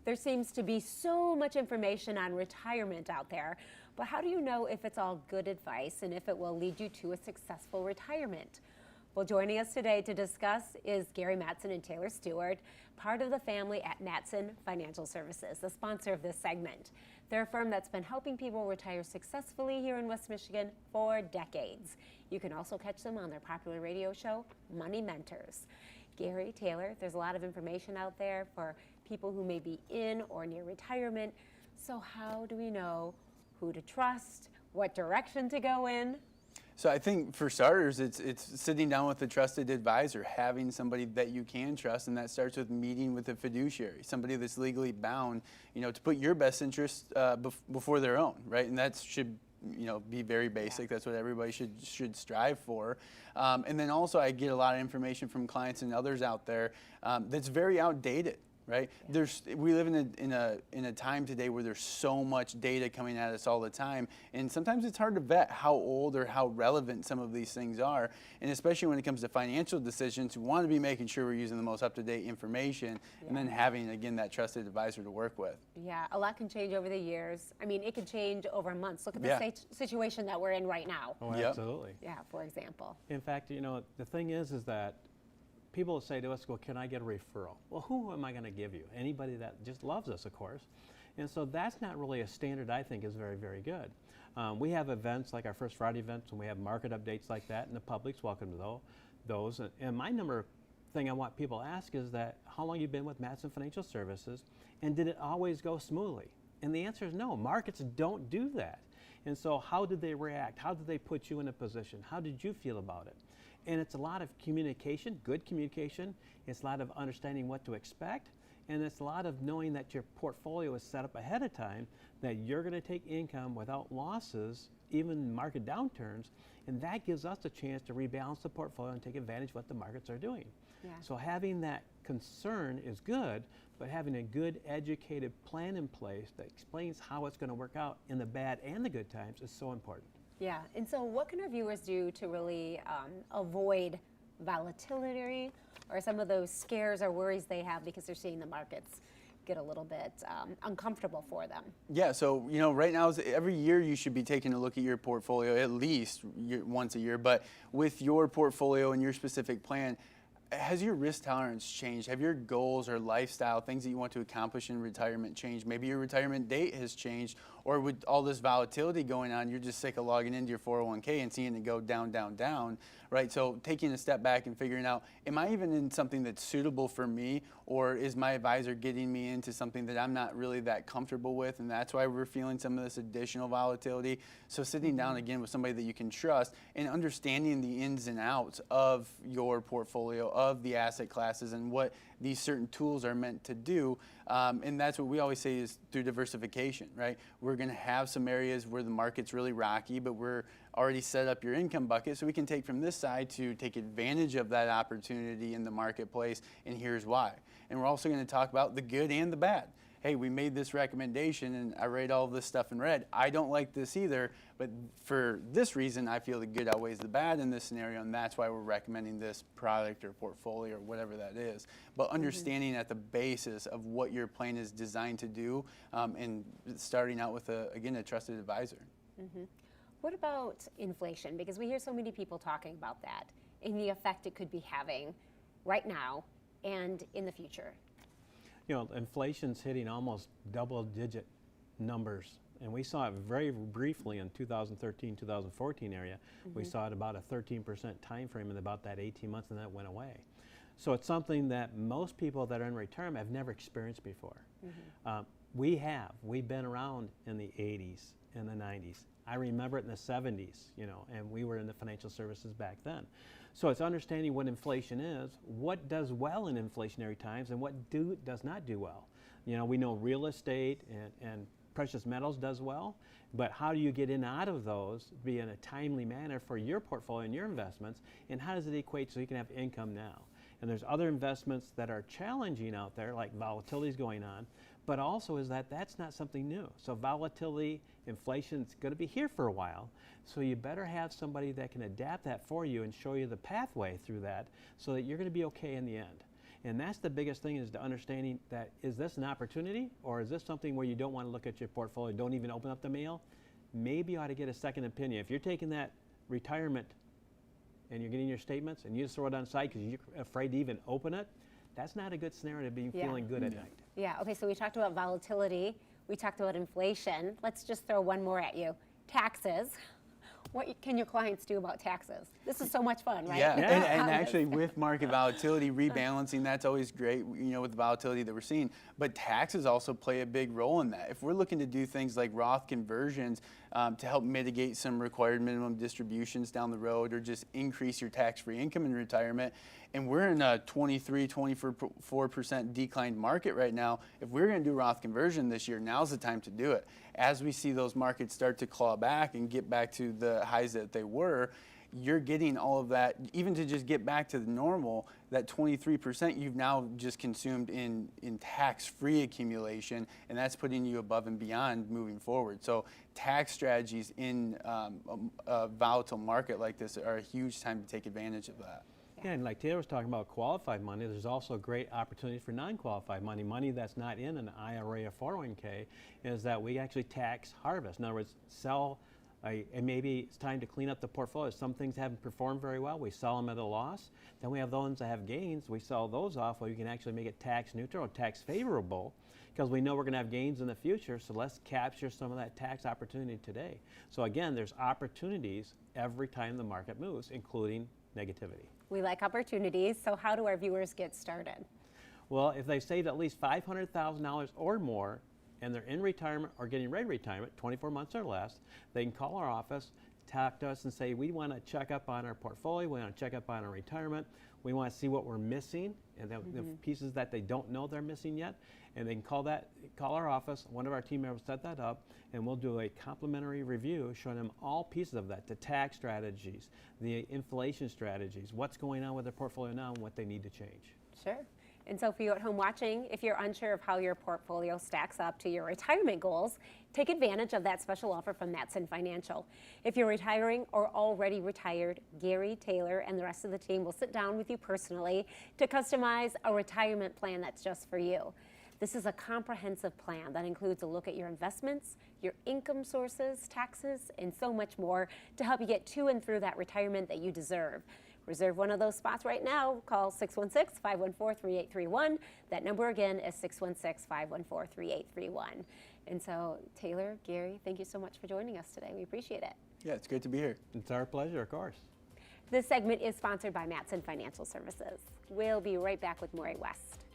There seems to be so much information on retirement out there, but how do you know if it's all good advice and if it will lead you to a successful retirement? Well, joining us today to discuss is Gary Mattson and Taylor Stewart, part of the family at Mattson Financial Services, the sponsor of this segment. They're a firm that's been helping people retire successfully here in West Michigan for decades. You can also catch them on their popular radio show, Money Mentors. Gary, Taylor, there's a lot of information out there for people who may be in or near retirement. So how do we know who to trust, what direction to go in? So I think for starters, it's sitting down with a trusted advisor, having somebody that you can trust, and that starts with meeting with a fiduciary, somebody that's legally bound, to put your best interest before their own, right? And that should be very basic. That's what everybody should strive for. And then also I get a lot of information from clients and others out there that's very outdated. Right? Yeah. We live in a time today where there's so much data coming at us all the time, and sometimes it's hard to vet how old or how relevant some of these things are. And especially when it comes to financial decisions, we want to be making sure we're using the most up-to-date information, and then having, again, that trusted advisor to work with. Yeah, a lot can change over the years. I mean, it can change over months. Look at the situation that we're in right now. Oh, absolutely. Yeah, for example. In fact, the thing is that people say to us, well, can I get a referral? Well, who am I going to give you? Anybody that just loves us, of course. And so that's not really a standard I think is very, very good. We have events like our First Friday events, and we have market updates like that, and the public's welcome to those. And my thing I want people to ask is that, how long you been with Mattson Financial Services, and did it always go smoothly? And the answer is no. Markets don't do that. And so how did they react? How did they put you in a position? How did you feel about it? And it's a lot of communication, good communication. It's a lot of understanding what to expect. And it's a lot of knowing that your portfolio is set up ahead of time, that you're going to take income without losses, even market downturns. And that gives us a chance to rebalance the portfolio and take advantage of what the markets are doing. Yeah. So having that concern is good, but having a good educated plan in place that explains how it's going to work out in the bad and the good times is so important. Yeah, and so what can our viewers do to really avoid volatility or some of those scares or worries they have because they're seeing the markets get a little bit uncomfortable for them? Yeah, so right now, every year you should be taking a look at your portfolio at least once a year, but with your portfolio and your specific plan, has your risk tolerance changed? Have your goals or lifestyle, things that you want to accomplish in retirement changed? Maybe your retirement date has changed, or with all this volatility going on, you're just sick of logging into your 401k and seeing it go down, down, down, right? So taking a step back and figuring out, am I even in something that's suitable for me, or is my advisor getting me into something that I'm not really that comfortable with, and that's why we're feeling some of this additional volatility? So sitting down again with somebody that you can trust and understanding the ins and outs of your portfolio, of the asset classes, and what these certain tools are meant to do. And that's what we always say is through diversification, right? We're going to have some areas where the market's really rocky, but we're already set up your income bucket, so we can take from this side to take advantage of that opportunity in the marketplace, and here's why. And we're also going to talk about the good and the bad. Hey, we made this recommendation and I read all of this stuff in red. I don't like this either, but for this reason, I feel the good outweighs the bad in this scenario, and that's why we're recommending this product or portfolio or whatever that is. But understanding at the basis of what your plan is designed to do, and starting out with, again, a trusted advisor. What about inflation? Because we hear so many people talking about that and the effect it could be having right now and in the future. Inflation's hitting almost double-digit numbers, and we saw it very briefly in 2013, 2014 area. We saw it about a 13% time frame in about that 18 months, and that went away. So it's something that most people that are in retirement have never experienced before. We've been around in the 80s and the 90s. I remember it in the 70s, and we were in the financial services back then. So it's understanding what inflation is, what does well in inflationary times, and what does not do well. We know real estate and precious metals does well, but how do you get in and out of those, be in a timely manner for your portfolio and your investments, and how does it equate so you can have income now? And there's other investments that are challenging out there, like volatility is going on, but also is that that's not something new. So volatility, inflation is going to be here for a while, so you better have somebody that can adapt that for you and show you the pathway through that so that you're going to be okay in the end. And that's the biggest thing, is the understanding that, is this an opportunity, or is this something where you don't want to look at your portfolio, don't even open up the mail? Maybe you ought to get a second opinion. If you're taking that retirement and you're getting your statements and you just throw it on the side because you're afraid to even open it, that's not a good scenario to be feeling good at night. Yeah, okay, so we talked about volatility, we talked about inflation. Let's just throw one more at you. Taxes. What can your clients do about taxes? This is so much fun, right? Yeah, and actually with market volatility, rebalancing, that's always great, with the volatility that we're seeing. But taxes also play a big role in that. If we're looking to do things like Roth conversions to help mitigate some required minimum distributions down the road, or just increase your tax-free income in retirement, and we're in a 24% declined market right now, if we're going to do Roth conversion this year, now's the time to do it. As we see those markets start to claw back and get back to the highs that they were, you're getting all of that, even to just get back to the normal, that 23% you've now just consumed in tax-free accumulation, and that's putting you above and beyond moving forward. So tax strategies in a volatile market like this are a huge time to take advantage of that. Yeah, and like Taylor was talking about qualified money, there's also great opportunities for non-qualified money. Money that's not in an IRA or 401k, is that we actually tax harvest. In other words, sell, and maybe it's time to clean up the portfolio. Some things haven't performed very well, we sell them at a loss. Then we have those that have gains, we sell those off, where we can actually make it tax neutral or tax favorable, because we know we're going to have gains in the future, so let's capture some of that tax opportunity today. So again, there's opportunities every time the market moves, including negativity. We like opportunities, so how do our viewers get started? Well, if they saved at least $500,000 or more, and they're in retirement or getting ready to retirement, 24 months or less, they can call our office, talk to us and say, we want to check up on our portfolio, we want to check up on our retirement, we want to see what we're missing, and the pieces that they don't know they're missing yet, and they can call our office, one of our team members set that up, and we'll do a complimentary review showing them all pieces of that, the tax strategies, the inflation strategies, what's going on with their portfolio now and what they need to change. Sure. And so for you at home watching, if you're unsure of how your portfolio stacks up to your retirement goals, take advantage of that special offer from Mattson Financial. If you're retiring or already retired, Gary, Taylor, and the rest of the team will sit down with you personally to customize a retirement plan that's just for you. This is a comprehensive plan that includes a look at your investments, your income sources, taxes, and so much more to help you get to and through that retirement that you deserve. Reserve one of those spots right now. Call 616-514-3831. That number again is 616-514-3831. And so, Taylor, Gary, thank you so much for joining us today. We appreciate it. Yeah, it's great to be here. It's our pleasure, of course. This segment is sponsored by Mattson Financial Services. We'll be right back with Maury West.